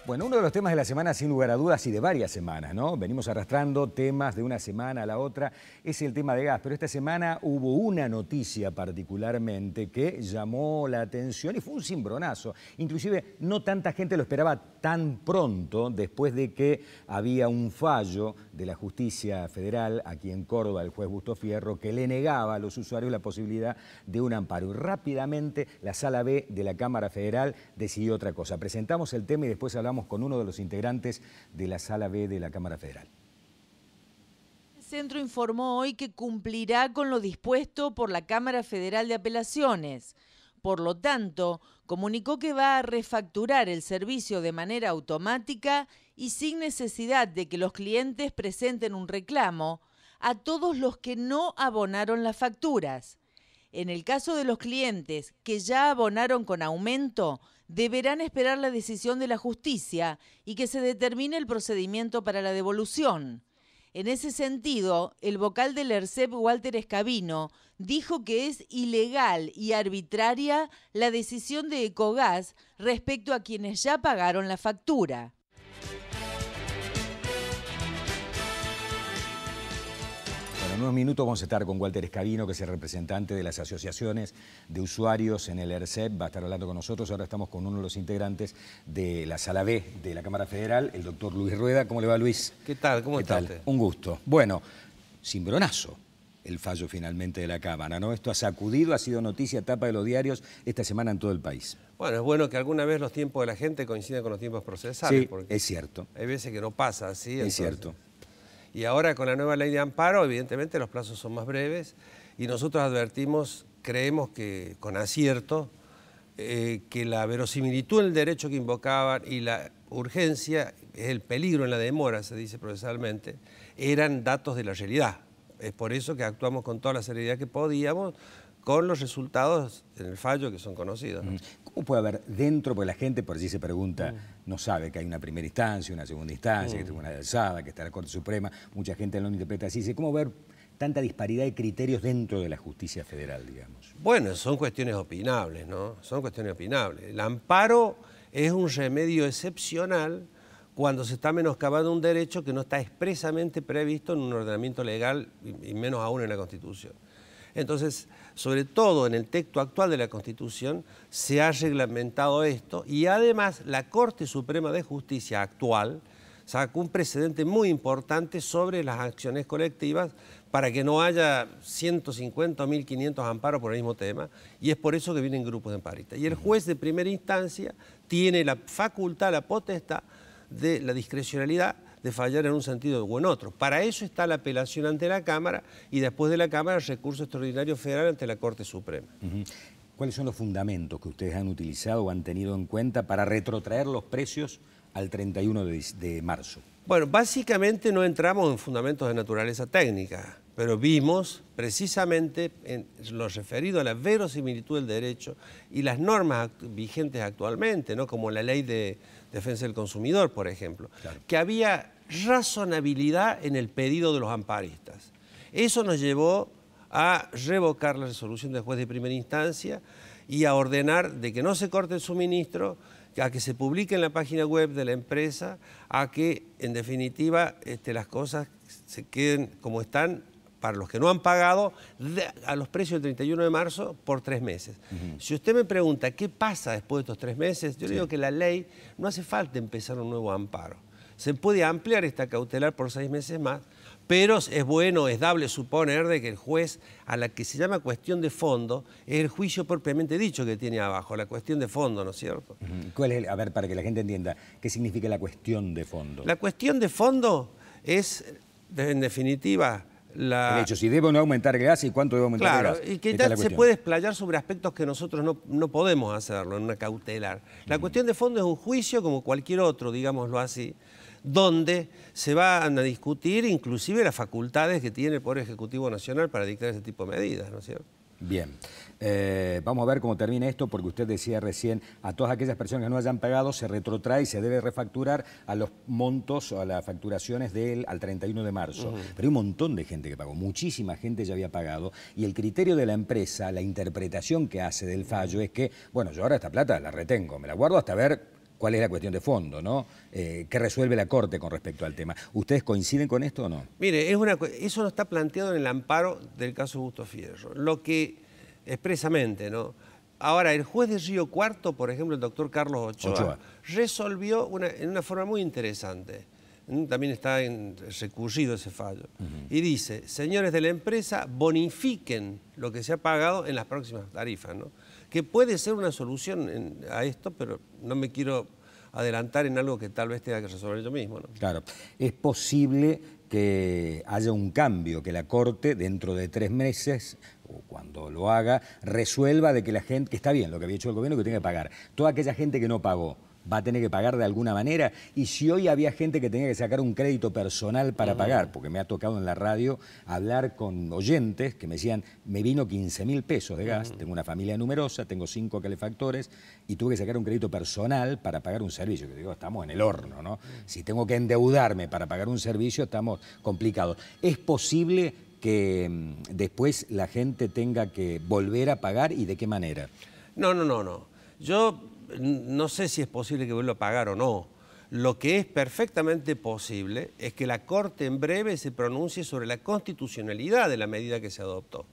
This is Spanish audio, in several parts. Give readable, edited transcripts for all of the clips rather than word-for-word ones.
Bueno, uno de los temas de la semana, sin lugar a dudas, y de varias semanas, ¿no? Venimos arrastrando temas de una semana a la otra, es el tema de gas. Pero esta semana hubo una noticia particularmente que llamó la atención y fue un cimbronazo. Inclusive no tanta gente lo esperaba tan pronto después de que había un fallo de la Justicia Federal aquí en Córdoba, el juez Busto Fierro, que le negaba a los usuarios la posibilidad de un amparo. Y rápidamente la Sala B de la Cámara Federal decidió otra cosa. Presentamos el tema y después hablamos con uno de los integrantes de la Sala B de la Cámara Federal. El centro informó hoy que cumplirá con lo dispuesto por la Cámara Federal de Apelaciones. Por lo tanto, comunicó que va a refacturar el servicio de manera automática y sin necesidad de que los clientes presenten un reclamo a todos los que no abonaron las facturas. En el caso de los clientes que ya abonaron con aumento, deberán esperar la decisión de la justicia y que se determine el procedimiento para la devolución. En ese sentido, el vocal del ERCEP, Walter Escabino, dijo que es ilegal y arbitraria la decisión de Ecogas respecto a quienes ya pagaron la factura. En unos minutos vamos a estar con Walter Escabino, que es el representante de las asociaciones de usuarios en el ERCEP. Va a estar hablando con nosotros. Ahora estamos con uno de los integrantes de la Sala B de la Cámara Federal, el doctor Luis Rueda. ¿Cómo le va, Luis? ¿Qué tal? ¿Cómo está usted? Un gusto. Bueno, cimbronazo el fallo finalmente de la Cámara, ¿no? Esto ha sacudido, ha sido noticia, tapa de los diarios esta semana en todo el país. Bueno, es bueno que alguna vez los tiempos de la gente coincidan con los tiempos procesales. Sí, porque es cierto. Hay veces que no pasa así. Es cierto. Y ahora con la nueva ley de amparo, evidentemente los plazos son más breves y nosotros advertimos, creemos que con acierto, que la verosimilitud en el derecho que invocaban y la urgencia, el peligro en la demora, se dice procesalmente, eran datos de la realidad. Es por eso que actuamos con toda la seriedad que podíamos, con los resultados en el fallo que son conocidos, ¿no? ¿Cómo puede haber dentro, porque la gente por allí se pregunta, no sabe que hay una primera instancia, una segunda instancia, que está una alzada, que está la Corte Suprema, mucha gente no lo interpreta así, dice, ¿cómo ver tanta disparidad de criterios dentro de la justicia federal, digamos? Bueno, son cuestiones opinables, ¿no? Son cuestiones opinables. El amparo es un remedio excepcional cuando se está menoscabando un derecho que no está expresamente previsto en un ordenamiento legal y menos aún en la Constitución. Entonces, sobre todo en el texto actual de la Constitución, se ha reglamentado esto y además la Corte Suprema de Justicia actual sacó un precedente muy importante sobre las acciones colectivas para que no haya 150 o 1.500 amparos por el mismo tema, y es por eso que vienen grupos de amparistas. Y el juez de primera instancia tiene la facultad, la potestad de la discrecionalidad de fallar en un sentido o en otro. Para eso está la apelación ante la Cámara y después de la Cámara el recurso extraordinario federal ante la Corte Suprema. ¿Cuáles son los fundamentos que ustedes han utilizado o han tenido en cuenta para retrotraer los precios al 31 de marzo? Bueno, básicamente no entramos en fundamentos de naturaleza técnica, pero vimos precisamente en lo referido a la verosimilitud del derecho y las normas vigentes actualmente, ¿no? Como la Ley de Defensa del Consumidor, por ejemplo, claro, que había razonabilidad en el pedido de los amparistas. Eso nos llevó a revocar la resolución del juez de primera instancia y a ordenar de que no se corte el suministro, a que se publique en la página web de la empresa, a que, en definitiva, las cosas se queden como están para los que no han pagado a los precios del 31 de marzo por 3 meses. Si usted me pregunta qué pasa después de estos 3 meses, yo le digo que la ley no hace falta empezar un nuevo amparo. Se puede ampliar esta cautelar por 6 meses más, pero es bueno, es dable suponer de que el juez, a la que se llama cuestión de fondo, es el juicio propiamente dicho que tiene abajo, la cuestión de fondo, ¿no es cierto? ¿Cuál es a ver, para que la gente entienda, qué significa la cuestión de fondo? La cuestión de fondo es, en definitiva, el hecho, si debo o no aumentar el gas y cuánto debo aumentar el gas. Claro, y que ya se puede explayar sobre aspectos que nosotros no podemos hacerlo en una cautelar. La cuestión de fondo es un juicio como cualquier otro, digámoslo así, donde se van a discutir inclusive las facultades que tiene el Poder Ejecutivo Nacional para dictar ese tipo de medidas, ¿no es cierto? Bien, vamos a ver cómo termina esto, porque usted decía recién, a todas aquellas personas que no hayan pagado se retrotrae y se debe refacturar a los montos o a las facturaciones al 31 de marzo. Pero hay un montón de gente que pagó, muchísima gente ya había pagado, y el criterio de la empresa, la interpretación que hace del fallo es que, bueno, yo ahora esta plata la retengo, me la guardo hasta ver cuál es la cuestión de fondo, ¿no? ¿Qué resuelve la Corte con respecto al tema? ¿Ustedes coinciden con esto o no? Mire, eso no está planteado en el amparo del caso Busto Fierro. Lo que expresamente, ¿no? Ahora, el juez de Río Cuarto, por ejemplo, el doctor Carlos Ochoa. Resolvió en una forma muy interesante. También está recurrido ese fallo. Y dice, señores de la empresa, bonifiquen lo que se ha pagado en las próximas tarifas, ¿no? Que puede ser una solución a esto, pero no me quiero adelantar en algo que tal vez tenga que resolver yo mismo, ¿no? Claro, es posible que haya un cambio, que la Corte dentro de 3 meses, o cuando lo haga, resuelva de que la gente, que está bien lo que había hecho el gobierno, que tiene que pagar. Toda aquella gente que no pagó, va a tener que pagar de alguna manera. Y si hoy había gente que tenía que sacar un crédito personal para pagar, porque me ha tocado en la radio hablar con oyentes que me decían, me vino 15.000 pesos de gas, tengo una familia numerosa, tengo 5 calefactores y tuve que sacar un crédito personal para pagar un servicio. Que digo, estamos en el horno, ¿no? Si tengo que endeudarme para pagar un servicio, estamos complicados. ¿Es posible que después la gente tenga que volver a pagar y de qué manera? No. Yo no sé si es posible que vuelva a pagar o no. Lo que es perfectamente posible es que la Corte en breve se pronuncie sobre la constitucionalidad de la medida que se adoptó.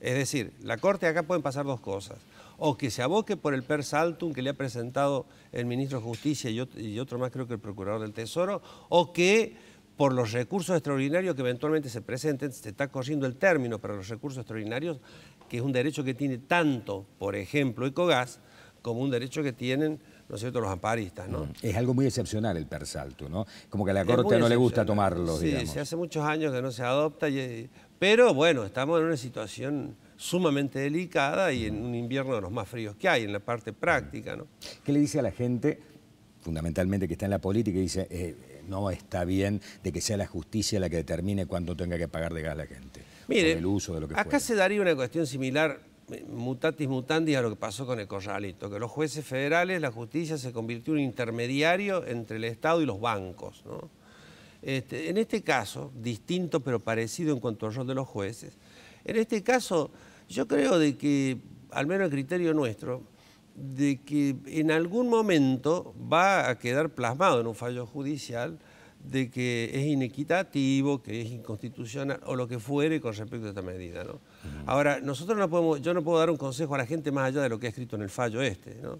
Es decir, la Corte acá pueden pasar 2 cosas. O que se aboque por el per saltum que le ha presentado el ministro de Justicia y otro más, creo que el Procurador del Tesoro, o que por los recursos extraordinarios que eventualmente se presenten, se está corriendo el término para los recursos extraordinarios, que es un derecho que tiene tanto, por ejemplo, Ecogas, como un derecho que tienen, ¿no es cierto?, los amparistas, ¿no? Es algo muy excepcional el per saltum, ¿no? Como que a la Corte no le gusta tomarlo, sí, digamos. Sí, hace muchos años que no se adopta, pero bueno, estamos en una situación sumamente delicada y en un invierno de los más fríos que hay, en la parte práctica, ¿no? ¿Qué le dice a la gente, fundamentalmente que está en la política, y dice, no está bien de que sea la justicia la que determine cuánto tenga que pagar de gas la gente? Mire, el uso de lo que acá fuera. se daría una cuestión similar, mutatis mutandis, a lo que pasó con el corralito, que los jueces federales, la justicia se convirtió en un intermediario entre el Estado y los bancos, ¿no? En este caso, distinto pero parecido en cuanto al rol de los jueces, en este caso yo creo de que, al menos el criterio nuestro, de que en algún momento va a quedar plasmado en un fallo judicial de que es inequitativo, que es inconstitucional o lo que fuere con respecto a esta medida, ¿no? Ahora, yo no puedo dar un consejo a la gente más allá de lo que ha escrito en el fallo ¿no?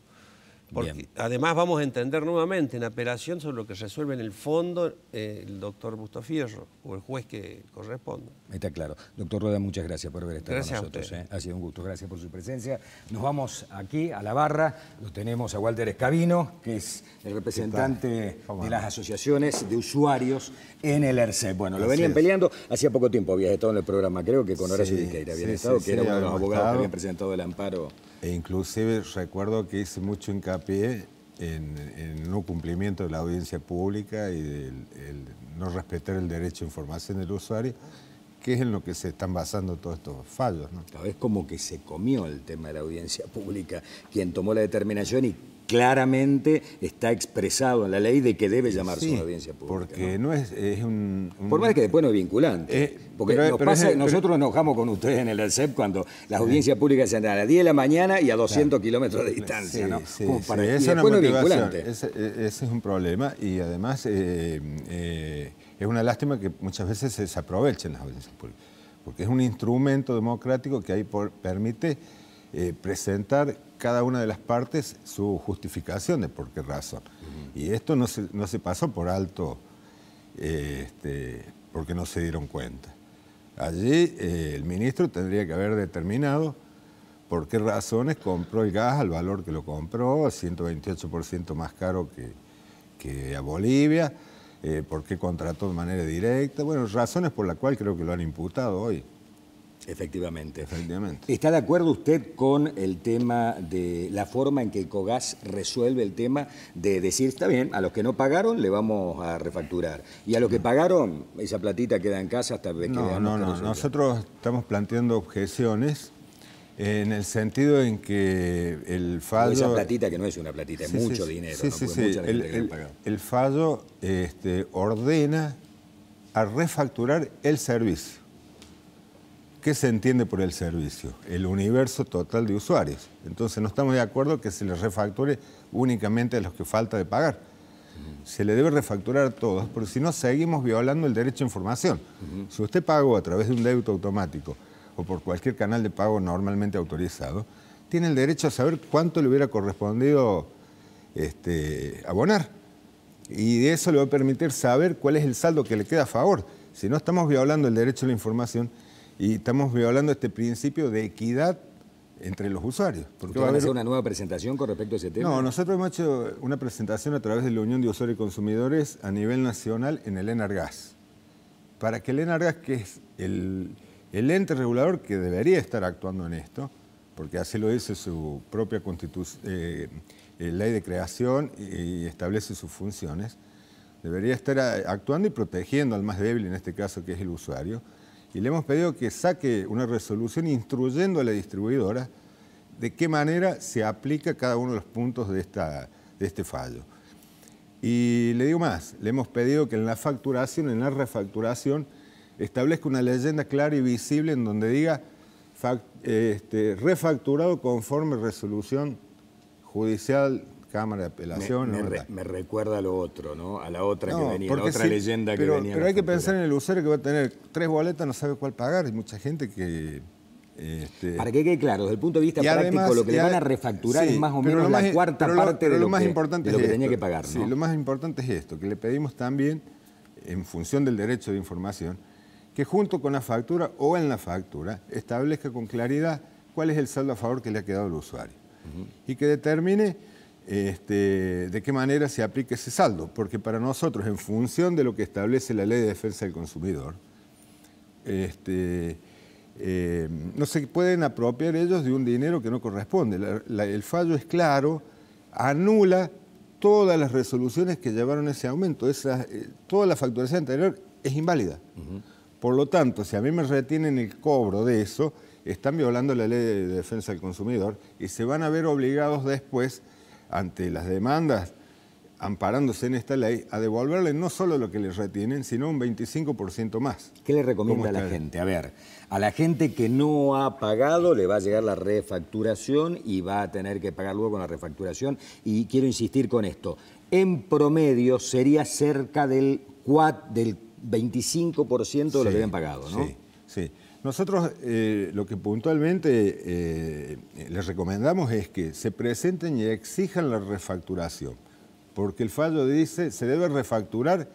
Porque Bien. además vamos a entender nuevamente en apelación sobre lo que resuelve en el fondo el doctor Busto Fierro o el juez que corresponda. Está claro. Doctor Rueda, muchas gracias por haber estado Gracias con nosotros. a usted. Ha sido un gusto, gracias por su presencia. Nos vamos aquí a la barra, lo tenemos a Walter Escabino, que es el representante de las asociaciones de usuarios en el ERCEP. Bueno, lo venían peleando, hacía poco tiempo había estado en el programa, creo que con Horacio Disqueira habían estado, que era uno de los abogados que habían presentado el amparo. E inclusive recuerdo que hice mucho hincapié en el no cumplimiento de la audiencia pública y el no respetar el derecho a información del usuario, que es en lo que se están basando todos estos fallos, ¿no? Es como que se comió el tema de la audiencia pública, quien tomó la determinación y claramente está expresado en la ley de que debe llamarse una audiencia pública. Porque no es un... Por más que después no es vinculante. Porque nosotros nos enojamos con ustedes en el ERCEP cuando las audiencias públicas se andan a las 10 de la mañana y a 200 kilómetros de distancia, ¿no? Sí, para, y esa después no es motivación. vinculante. Ese es un problema y además es una lástima que muchas veces se desaprovechen las audiencias públicas, porque es un instrumento democrático que ahí permite presentar cada una de las partes su justificación de por qué razón. Y esto no se pasó por alto porque no se dieron cuenta. Allí el ministro tendría que haber determinado por qué razones compró el gas al valor que lo compró, 128% más caro que a Bolivia, por qué contrató de manera directa. Bueno, razones por las cuales creo que lo han imputado hoy. Efectivamente. Efectivamente. ¿Está de acuerdo usted con el tema de la forma en que Ecogas resuelve el tema de decir, está bien, a los que no pagaron le vamos a refacturar y a los que pagaron, esa platita queda en casa hasta que veamos? No. Nosotros estamos planteando objeciones en el sentido en que el fallo... Esa platita que no es una platita, es mucho dinero. Sí. El fallo ordena a refacturar el servicio, ¿qué se entiende por el servicio? El universo total de usuarios. Entonces no estamos de acuerdo que se les refacture únicamente a los que falta de pagar. Se le debe refacturar a todos, porque si no seguimos violando el derecho a información. Si usted pagó a través de un débito automático o por cualquier canal de pago normalmente autorizado, tiene el derecho a saber cuánto le hubiera correspondido abonar. Y de eso le va a permitir saber cuál es el saldo que le queda a favor. Si no, estamos violando el derecho a la información y estamos violando este principio de equidad entre los usuarios. Porque ¿van a hacer una nueva presentación con respecto a ese tema? No, nosotros hemos hecho una presentación a través de la Unión de Usuarios y Consumidores a nivel nacional en el ENARGAS. Para que el ENARGAS, que es el ente regulador que debería estar actuando en esto, porque así lo dice su propia ley de creación y establece sus funciones, debería estar actuando y protegiendo al más débil, en este caso que es el usuario. Y le hemos pedido que saque una resolución instruyendo a la distribuidora de qué manera se aplica cada uno de los puntos de este fallo. Y le digo más, le hemos pedido que en la facturación, en la refacturación, establezca una leyenda clara y visible en donde diga refacturado conforme resolución judicial, Cámara de Apelación. Me recuerda a lo otro, ¿no? A la otra que venía, la otra leyenda que venía. Pero hay que pensar en el usuario que va a tener 3 boletas, no sabe cuál pagar. Hay mucha gente que... Para que quede claro, desde el punto de vista práctico, además, lo que le van a refacturar es más o menos la cuarta parte de lo que tenía que pagar, ¿no? Sí, lo más importante es esto, que le pedimos también, en función del derecho de información, que junto con la factura o en la factura establezca con claridad cuál es el saldo a favor que le ha quedado al usuario. Y que determine de qué manera se aplica ese saldo, porque para nosotros, en función de lo que establece la Ley de Defensa del Consumidor, no se pueden apropiar ellos de un dinero que no corresponde. El fallo es claro, anula todas las resoluciones que llevaron ese aumento. Toda la facturación anterior es inválida. Por lo tanto, si a mí me retienen el cobro de eso, están violando la Ley de Defensa del Consumidor y se van a ver obligados después, ante las demandas, amparándose en esta ley, a devolverle no solo lo que les retienen, sino un 25% más. ¿Qué le recomienda a la gente? A ver, a la gente que no ha pagado le va a llegar la refacturación y va a tener que pagar luego con la refacturación. Y quiero insistir con esto. En promedio sería cerca del 25% de lo que habían pagado, ¿no? Sí. Nosotros lo que puntualmente les recomendamos es que se presenten y exijan la refacturación, porque el fallo dice se debe refacturar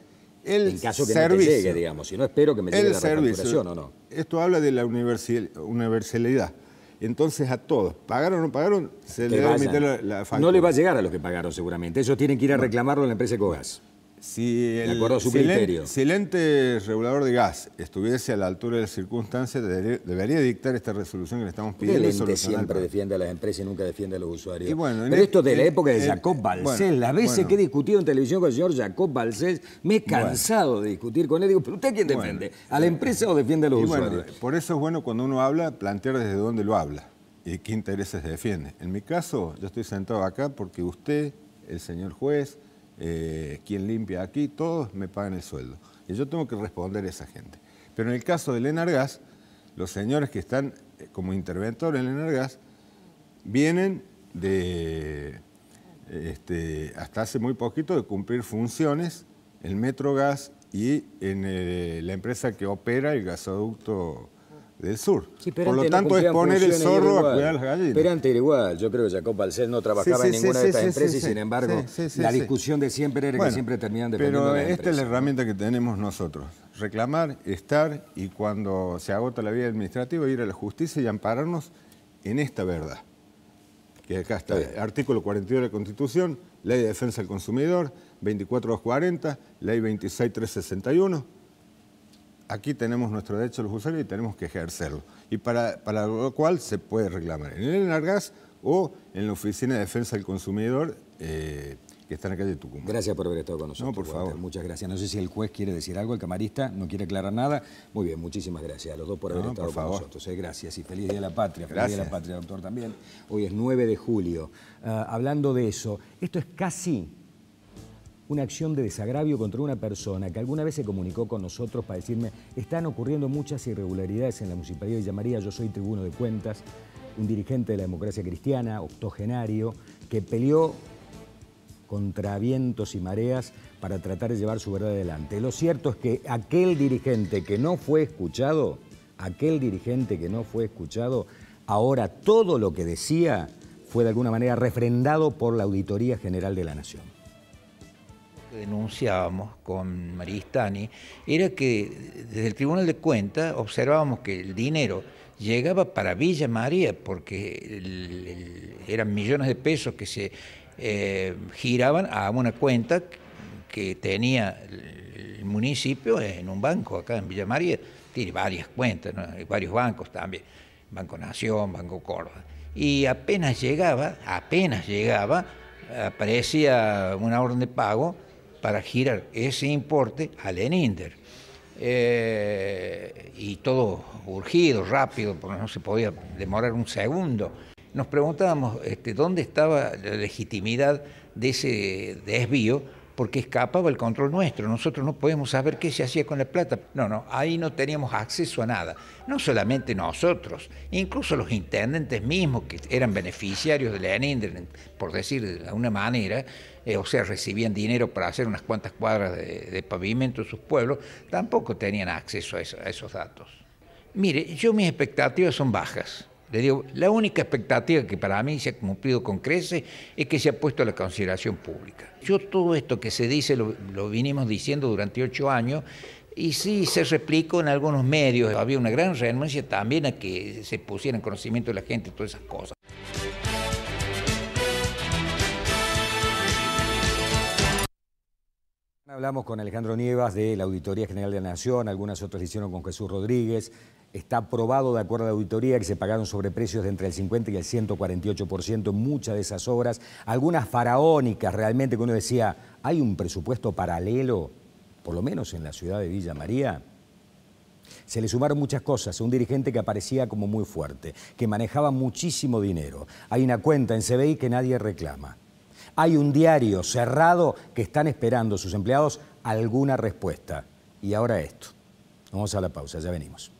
el servicio. En caso que no te llegue, digamos, si no espero que me llegue la refacturación o no. Esto habla de la universalidad. Entonces a todos, pagaron o no pagaron, se le debe emitir la factura. No le va a llegar a los que pagaron seguramente, ellos tienen que ir a reclamarlo en la empresa Ecogas. De acuerdo a su criterio. Si el ente regulador de gas estuviese a la altura de las circunstancias, debería dictar esta resolución que le estamos pidiendo. El ente siempre defiende a las empresas y nunca defiende a los usuarios. Pero esto de la época de Jacob Balcells, las veces que he discutido en televisión con el señor Jacob Balcells, me he cansado de discutir con él. Digo, ¿pero usted quién defiende? ¿A la empresa o defiende a los usuarios? Por eso es bueno cuando uno habla, plantear desde dónde lo habla y qué intereses defiende. En mi caso, yo estoy sentado acá porque usted, el señor juez, quien limpia aquí, todos me pagan el sueldo. Y yo tengo que responder a esa gente. Pero en el caso del ENARGAS, los señores que están como interventores en el ENARGAS vienen hasta hace muy poquito de cumplir funciones en Metrogas y en la empresa que opera el gasoducto del sur. Sí, por lo tanto, es poner el zorro a cuidar las gallinas. Pero antes era igual. Yo creo que Jacob Balcells no trabajaba en ninguna de estas empresas y, sin embargo, la discusión de siempre era que siempre terminan dependiendo de la empresa. Esta es la herramienta que tenemos nosotros. Reclamar, estar y cuando se agota la vía administrativa, ir a la justicia y ampararnos en esta verdad. Que acá está, artículo 42 de la Constitución, Ley de Defensa del Consumidor, 24240, Ley 26361. Aquí tenemos nuestro derecho a los usuarios y tenemos que ejercerlo. Y para lo cual se puede reclamar en el ENARGAS o en la Oficina de Defensa del Consumidor que está en la calle Tucumán. Gracias por haber estado con nosotros. No, por favor. Walter, muchas gracias. No sé si el juez quiere decir algo, el camarista no quiere aclarar nada. Muy bien, muchísimas gracias a los dos por haber estado con nosotros. Gracias y feliz Día de la Patria. Feliz Día de la Patria, doctor, también. Hoy es 9 de julio. Hablando de eso, esto es casi una acción de desagravio contra una persona que alguna vez se comunicó con nosotros para decirme: están ocurriendo muchas irregularidades en la Municipalidad de Villa María, yo soy tribuno de cuentas, un dirigente de la democracia cristiana, octogenario, que peleó contra vientos y mareas para tratar de llevar su verdad adelante. Lo cierto es que aquel dirigente que no fue escuchado, ahora todo lo que decía fue de alguna manera refrendado por la Auditoría General de la Nación. Lo que denunciábamos con Maristany era que desde el Tribunal de Cuentas observábamos que el dinero llegaba para Villa María porque eran millones de pesos que se giraban a una cuenta que tenía el municipio en un banco acá en Villa María. Tiene varias cuentas, ¿no? Hay varios bancos también, Banco Nación, Banco Córdoba. Y apenas llegaba, aparecía una orden de pago para girar ese importe al ENINDER. Y todo urgido, rápido, porque no se podía demorar un segundo. Nos preguntábamos dónde estaba la legitimidad de ese desvío, porque escapaba el control nuestro. Nosotros no podíamos saber qué se hacía con la plata. No, ahí no teníamos acceso a nada. No solamente nosotros, incluso los intendentes mismos, que eran beneficiarios de la ENINDER, por decir de alguna manera, o sea, recibían dinero para hacer unas cuantas cuadras de pavimento en sus pueblos, tampoco tenían acceso a esos datos. Mire, mis expectativas son bajas. Le digo, la única expectativa que para mí se ha cumplido con creces es que se ha puesto a la consideración pública. Todo esto que se dice lo vinimos diciendo durante 8 años y sí se replicó en algunos medios. Había una gran renuncia también a que se pusiera en conocimiento de la gente todas esas cosas. Hablamos con Alejandro Nievas de la Auditoría General de la Nación, algunas otras hicieron con Jesús Rodríguez. Está aprobado, de acuerdo a la auditoría, que se pagaron sobreprecios de entre el 50 y el 148% en muchas de esas obras, algunas faraónicas realmente, que uno decía, ¿hay un presupuesto paralelo, por lo menos en la ciudad de Villa María? Se le sumaron muchas cosas, un dirigente que aparecía como muy fuerte, que manejaba muchísimo dinero. Hay una cuenta en CBI que nadie reclama. Hay un diario cerrado que están esperando sus empleados alguna respuesta. Y ahora esto. Vamos a la pausa, ya venimos.